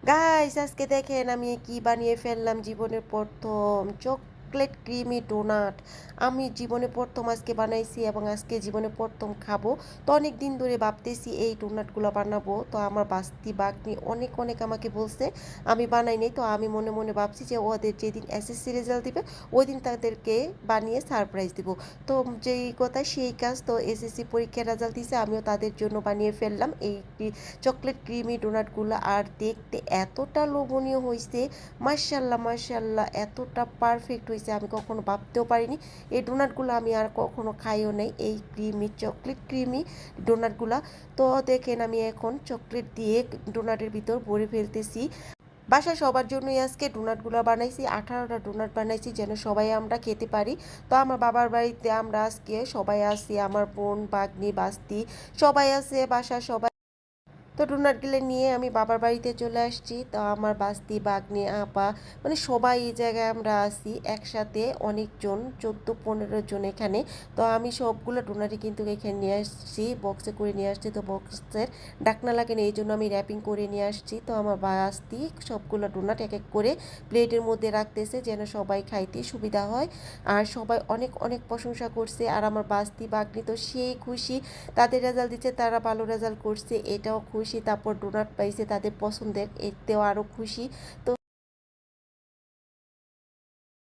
Guys আজকে দেখেন আমি কি বানিয়ে ফেললাম জীবনের প্রথম চকলেট ক্রিমি ডোনাট। আমি জীবনে প্রথম আজকে বানাইছি এবং আজকে জীবনে প্রথম খাবো। তো অনেক দিন ধরে ভাবতেছি এই ডোনাটগুলো বানাবো। তো আমার বাস্তি বাগনি অনেক অনেক আমাকে বলছে আমি বানাই নাই। তো আমি মনে মনে ভাবছি যে ওদের যেদিন এসএসসি রেজাল্ট দিবে ওই দিন তাদেরকে বানিয়ে সারপ্রাইজ দিব। তো যেই কথা সেই কাজ। তো এসএসসি পরীক্ষার রেজাল্ট দিছে, আমিও তাদের জন্য বানিয়ে ফেললাম এই চকলেট ক্রিমি ডোনাটগুলো। আর দেখতে এতটা লোভনীয় হয়েছে, মাশাল্লাহ মাশাল্লাহ, এতটা পারফেক্ট হয়েছে আমি কখনো ভাবতেও পারিনি। এই ডোনাটগুলো আমি আর কখনো খাইও নাই, এই ক্রিমি চকলেট ক্রিমি ডোনাটগুলা। তো দেখেন আমি এখন চকলেট দিয়ে ডোনাটের ভিতর ভরে ফেলতেছি। বাসায় সবার জন্যই আজকে ডোনাটগুলো বানাইছি, 18টা ডোনাট বানাইছি যেন সবাই আমরা খেতে পারি। তো আমার বাবার বাড়িতে আমরা আজকে সবাই আছি, আমার বোন বাগনি বাস্তি সবাই আছে, বাসা সবাই। তো ডোনাটগুলো নিয়ে আমি বাবার বাড়িতে চলে আসছি। তো আমার বাস্তি বাগনি আপা মানে সবাই এই জায়গায় আমরা আছি একসাথে, অনেকজন, 14-15 জন এখানে। তো আমি সবগুলো ডোনাটই কিন্তু এখানে নিয়ে আসছি, বক্সে করে নিয়ে আসছি। তো বক্সের ডাকনা লাগে না, এই জন্য আমি র্যাপিং করে নিয়ে আসছি। তো আমার বাস্তি সবগুলো ডোনাট এক এক করে প্লেটের মধ্যে রাখতেছে যেন সবাই খাইতে সুবিধা হয়। আর সবাই অনেক অনেক প্রশংসা করছে। আর আমার বাস্তি বাগনি তো সেই খুশি, তাদের রেজাল্ট দিচ্ছে, তারা ভালো রেজাল্ট করছে এটাও খুশি, তারপর ডোনাট পাইছে তাদের পছন্দের, এতেও আরও খুশি। তো